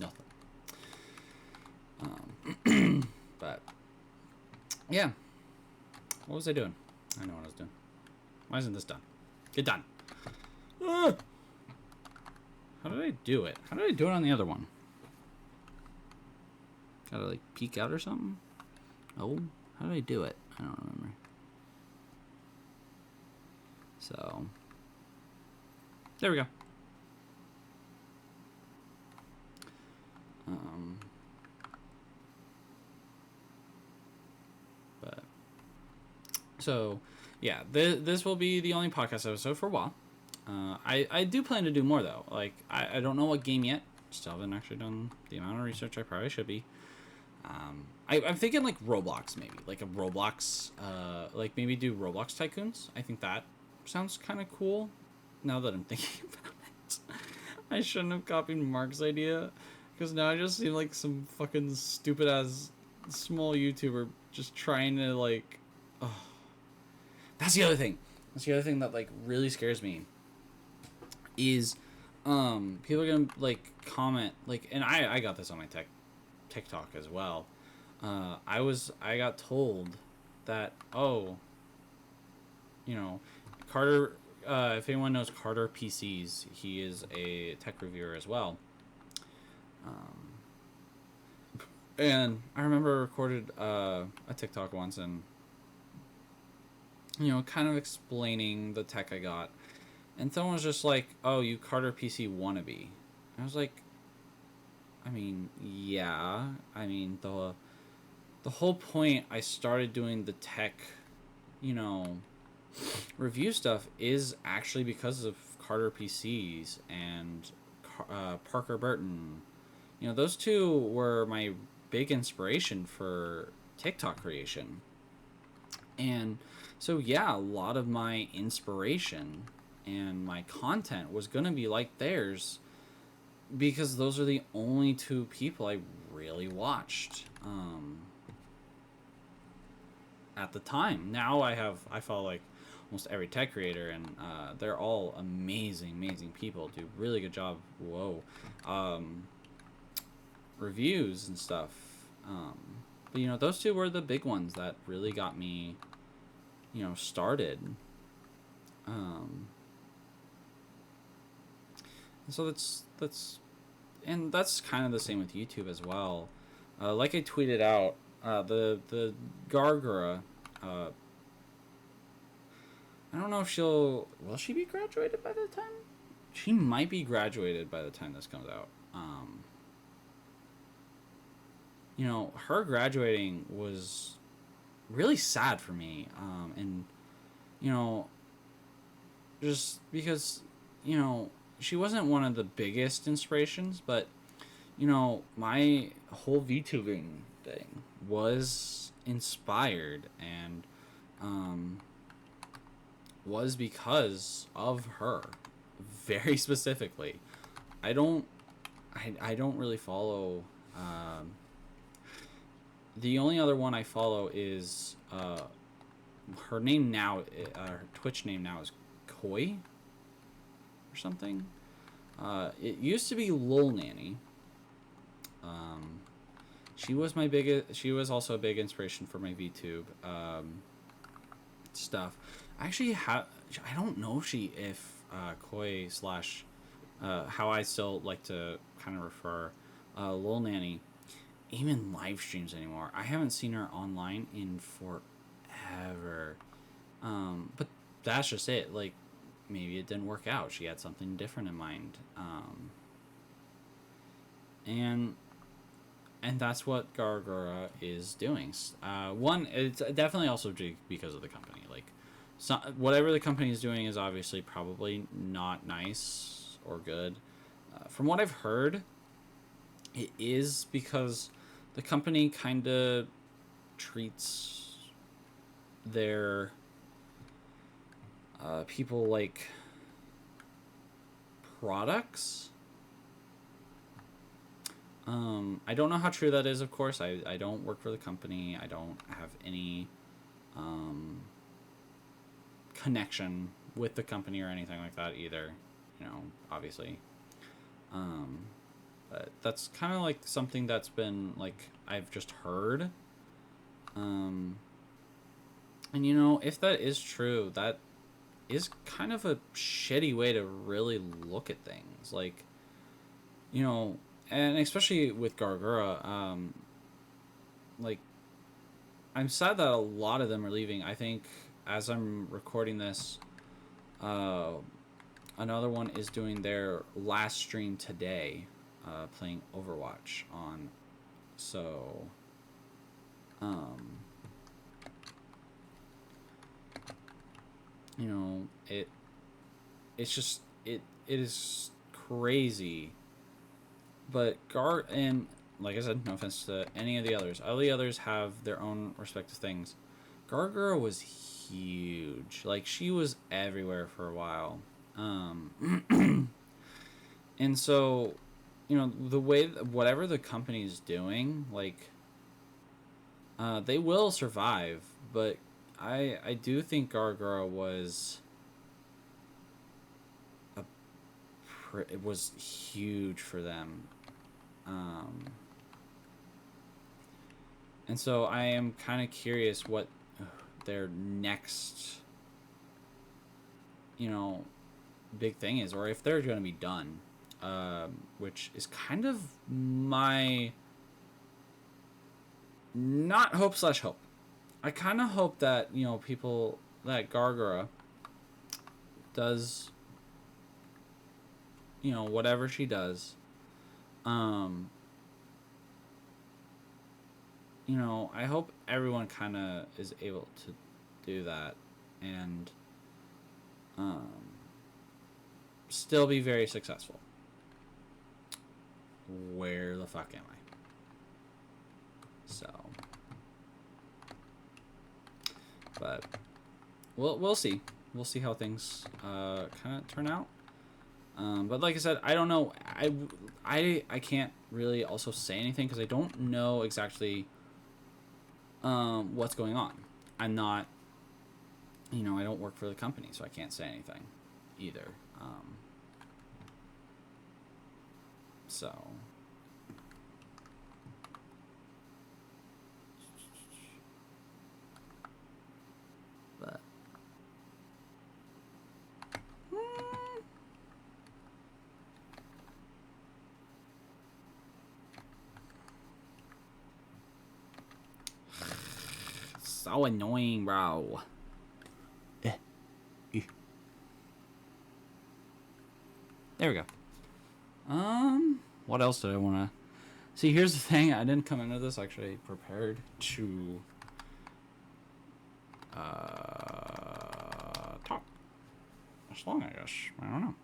S1: Nothing. But yeah, what was I doing? I know what I was doing. Why isn't this done? Get done. Ah! How did I do it? How did I do it on the other one? Gotta like peek out or something? Oh, how did I do it? I don't remember. So there we go. But so yeah, this will be the only podcast episode for a while. I do plan to do more though. Like I don't know what game yet. Still haven't actually done the amount of research I probably should be. I'm thinking like Roblox maybe, like a Roblox, like maybe do Roblox Tycoons. I think that sounds kind of cool. Now that I'm thinking about it, I shouldn't have copied Mark's idea, because now I just seem like some fucking stupid ass small YouTuber just trying to like. Oh, that's the other thing. That's the other thing that like really scares me. Is, people are gonna like comment like, and I got this on my TikTok as well. I got told that, oh, you know, Carter, if anyone knows Carter PCs, he is a tech reviewer as well. And I remember I recorded a TikTok once and, you know, kind of explaining the tech I got. And someone was just like, oh, you Carter PC wannabe. I was like, I mean, yeah. I mean, the whole point I started doing the tech, you know, review stuff is actually because of Carter PCs and Parker Burton. You know, those two were my big inspiration for TikTok creation. And so, yeah, a lot of my inspiration and my content was going to be like theirs, because those are the only two people I really watched at the time. Now I follow like almost every tech creator, and they're all amazing people, do really good job. Reviews and stuff. But you know, those two were the big ones that really got me, you know, started. So that's kind of the same with YouTube as well. Like I tweeted out, the Gargara, I don't know if will she be graduated by the time? She might be graduated by the time this comes out. You know, her graduating was really sad for me. And, you know, just because, you know, she wasn't one of the biggest inspirations, but, you know, my whole VTubing thing was inspired and was because of her, very specifically. I don't I don't really follow. Um, the only other one I follow is her name now. Her Twitch name now is Koi or something. It used to be Lol Nanny. Um, she was my biggest. She was also a big inspiration for my VTube stuff. I actually have. I don't know if Koi slash how I still like to kind of refer Lol Nanny even live streams anymore. I haven't seen her online in forever. But that's just it. Like, maybe it didn't work out. She had something different in mind. And that's what Gargura is doing. One, it's definitely also because of the company. Like, so, whatever the company is doing is obviously probably not nice or good. From what I've heard, it is because the company kind of treats their people like products. I don't know how true that is, of course. I don't work for the company. I don't have any connection with the company or anything like that either. You know, obviously. But that's kind of like something that's been, like, I've just heard. And, you know, if that is true, that is kind of a shitty way to really look at things. Like, you know, and especially with Gargura, like, I'm sad that a lot of them are leaving. I think as I'm recording this, another one is doing their last stream today, playing Overwatch on. So, you know, it's just it is crazy. But and like I said, no offense to any of the others. All the others have their own respective things. Gargura was huge. Like, she was everywhere for a while. And so, you know, the way whatever the company is doing, like, they will survive. But I do think Gargura was it was huge for them. And so I am kind of curious what their next, you know, big thing is, or if they're going to be done, which is kind of my not hope slash hope. I kind of hope that, you know, people, that Gargura does, you know, whatever she does, you know, I hope everyone kind of is able to do that and still be very successful. Where the fuck am I? So, but we'll see. We'll see how things kind of turn out. But like I said, I don't know. I can't really also say anything because I don't know exactly what's going on. I'm not, you know, I don't work for the company, so I can't say anything either. So, but so annoying, bro. There we go. What else did I want to see? Here's the thing. I didn't come into this actually prepared to talk this long, I guess. I don't know.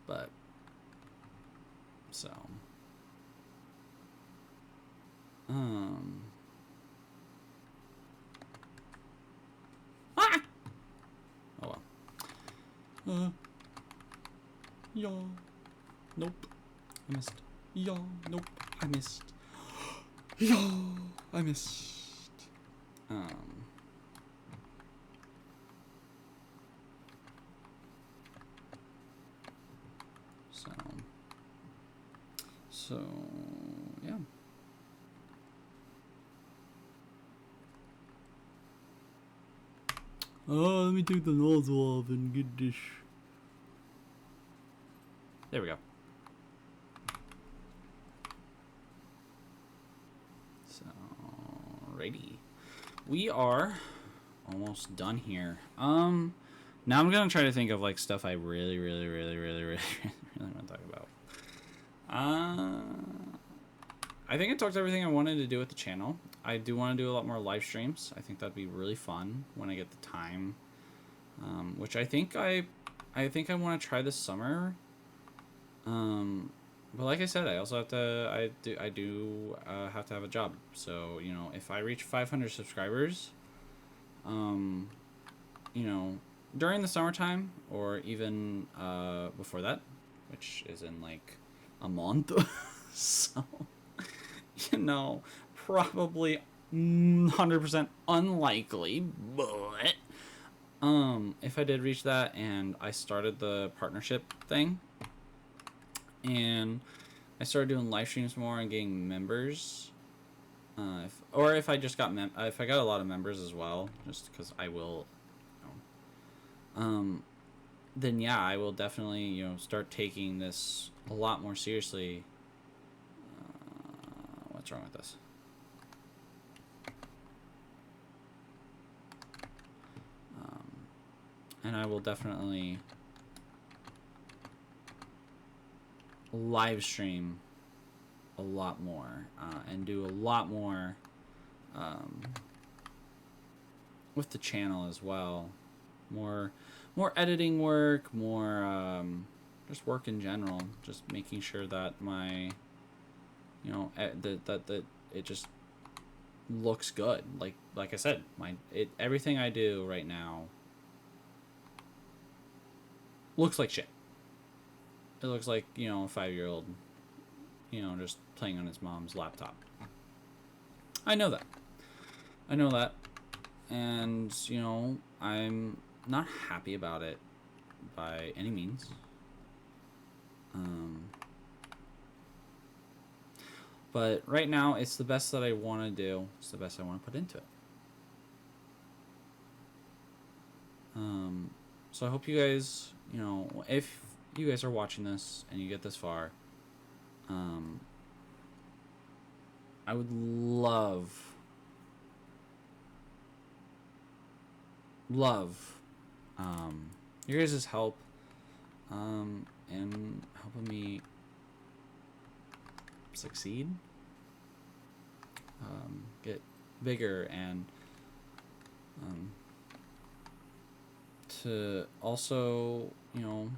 S1: But so oh well. Yeah. Nope. I missed. Yeah. Nope. I missed. Yeah. I missed. So yeah. Oh, let me take the nozzle off and get this. There we go. So, righty. We are almost done here. Now I'm gonna try to think of like stuff I really want to talk about. I think I talked everything I wanted to do with the channel. I do want to do a lot more live streams. I think that'd be really fun when I get the time. Which I think I want to try this summer. But like I said, I also have to. I do have to have a job. So you know, if I reach 500 subscribers, you know, during the summertime or even before that, which is in like a month, so you know, probably 100% unlikely, but if I did reach that and I started the partnership thing and I started doing live streams more and getting members, if I just got if I got a lot of members as well, just because I will, you know, then yeah, I will definitely, you know, start taking this a lot more seriously. What's wrong with this? And I will definitely live stream a lot more and do a lot more with the channel as well. More editing work, more just work in general. Just making sure that my, you know, that it just looks good. Like I said, everything I do right now looks like shit. It looks like, you know, a 5-year-old, you know, just playing on his mom's laptop. I know that. And, you know, I'm not happy about it by any means. But right now, it's the best that I want to do. It's the best I want to put into it. So I hope you guys, you know, if you guys are watching this and you get this far, I would love your guys' help in helping me succeed, get bigger, and to also, you know,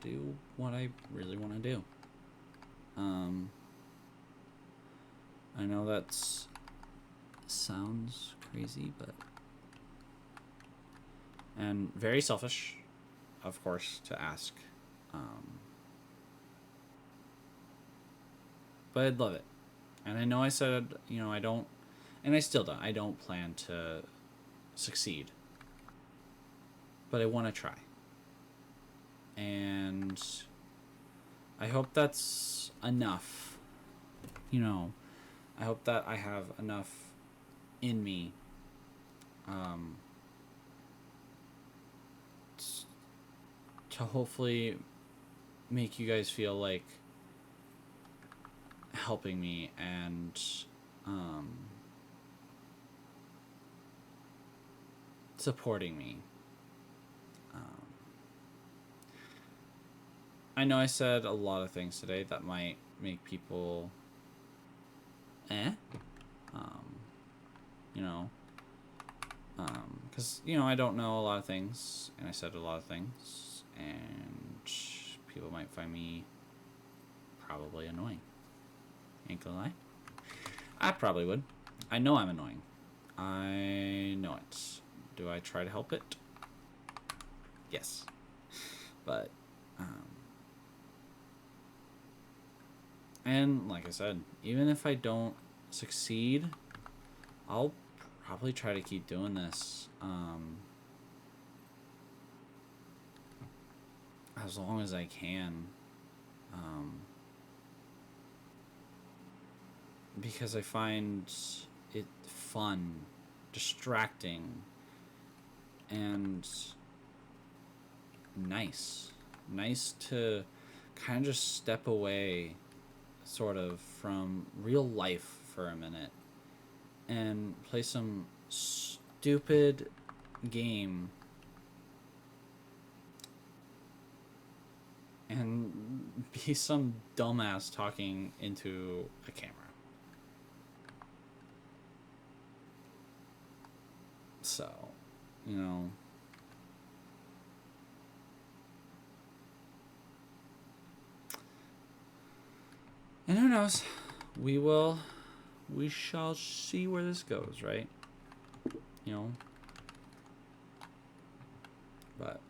S1: do what I really want to do. I know that sounds crazy, but and very selfish, of course, to ask. But I'd love it. And I know I said, you know, I don't, and I still don't. I don't plan to succeed. But I want to try. And I hope that's enough. You know, I hope that I have enough in me to hopefully make you guys feel like helping me and supporting me. I know I said a lot of things today that might make people you know, because, you know, I don't know a lot of things, and I said a lot of things, and people might find me probably annoying. Ain't gonna lie. I probably would. I know I'm annoying. I know it. Do I try to help it? Yes. But, And like I said, even if I don't succeed, I'll probably try to keep doing this as long as I can. Because I find it fun, distracting, and nice. Nice to kind of just step away, sort of, from real life for a minute and play some stupid game and be some dumbass talking into a camera. So, you know, and who knows? We shall see where this goes, right? You know, but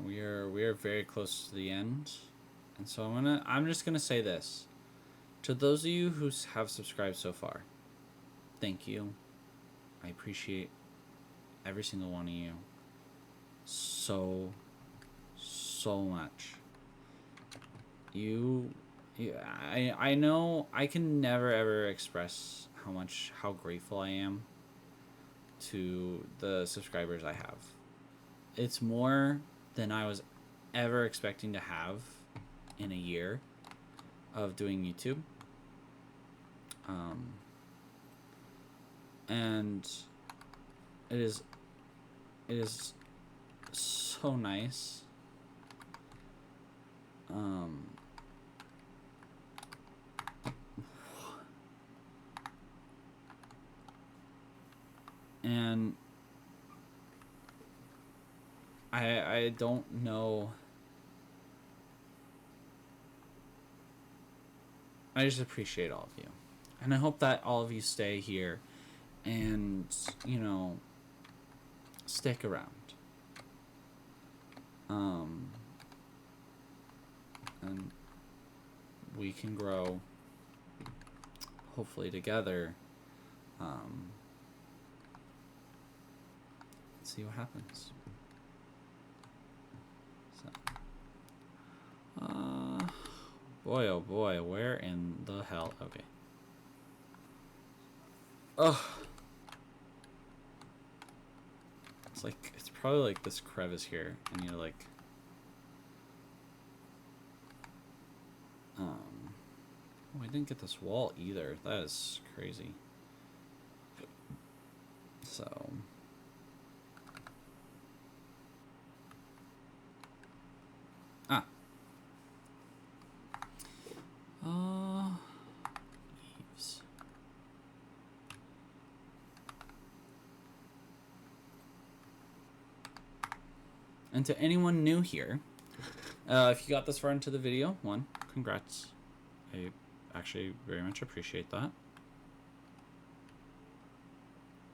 S1: we are very close to the end, and so I'm just gonna say this to those of you who have subscribed so far. Thank you. I appreciate every single one of you so much. I know I can never ever express how grateful I am to the subscribers I have. It's more than I was ever expecting to have in a year of doing YouTube. And it is so nice. And I don't know. I just appreciate all of you. And I hope that all of you stay here and, you know, stick around. And we can grow, hopefully together. See what happens. So, boy, oh boy, where in the hell? Okay. Ugh. It's probably like this crevice here, and you're like, oh, I didn't get this wall either. That is crazy. So. Eaves. And to anyone new here, if you got this far into the video, one, congrats. I actually very much appreciate that.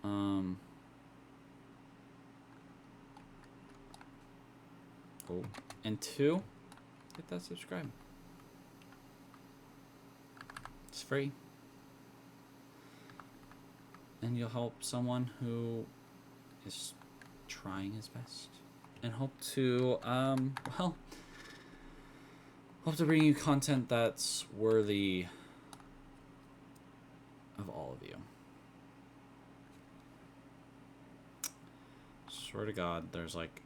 S1: Oh, and two, hit that subscribe. It's free. And you'll help someone who is trying his best. And hope to, well, hope to bring you content that's worthy of all of you. Swear to God, there's like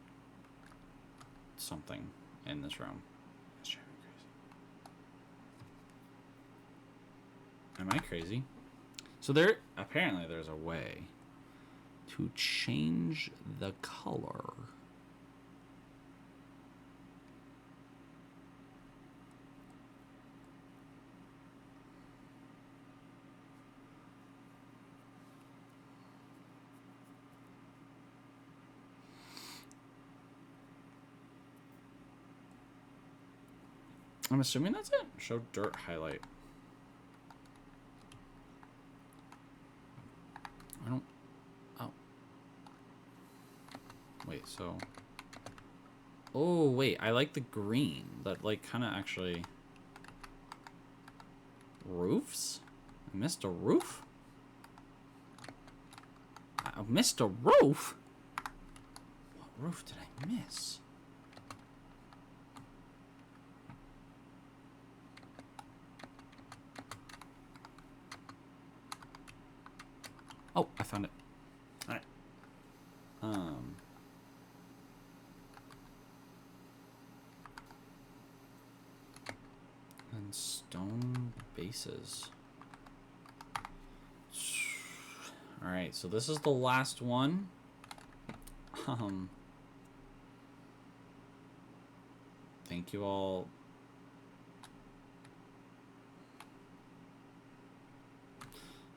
S1: something in this room. It's driving me crazy. Am I crazy? So apparently there's a way to change the color. I'm assuming that's it. Show dirt highlight. I don't... Oh. Wait, so... Oh, wait. I like the green. That, like, kind of actually... Roofs? I missed a roof? I missed a roof? What roof did I miss? Oh, I found it. Alright. And stone bases. Alright, so this is the last one. Thank you all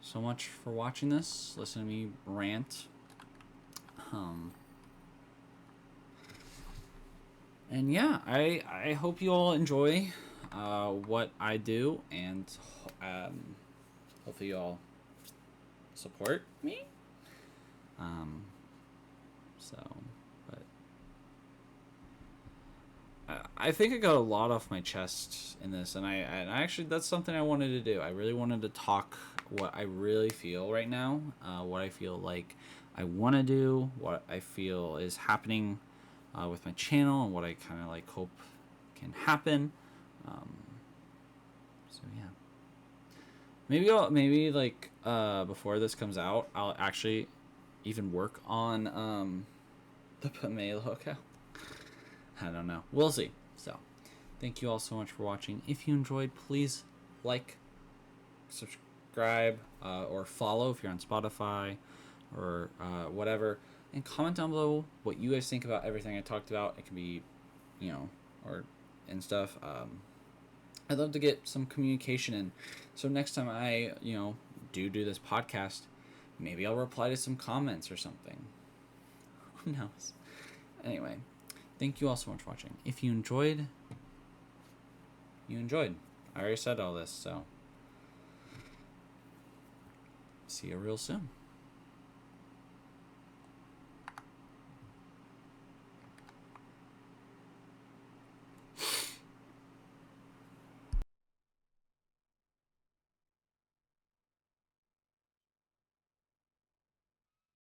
S1: so much for watching this. Listen to me rant. And yeah, I hope you all enjoy what I do, and hopefully you all support me. But I think I got a lot off my chest in this, and I actually, that's something I wanted to do. I really wanted to talk what I really feel right now, what I feel like I want to do, what I feel is happening with my channel, and what I kind of like hope can happen. So yeah, maybe like before this comes out, I'll actually even work on the PAMAY logo. I don't know. We'll see. So, thank you all so much for watching. If you enjoyed, please like, subscribe, or follow if you're on Spotify or whatever. And comment down below what you guys think about everything I talked about. It can be, and stuff. I'd love to get some communication in. So next time I, do this podcast, maybe I'll reply to some comments or something. Who knows? Anyway, thank you all so much for watching. If you enjoyed, I already said all this, so see you real soon.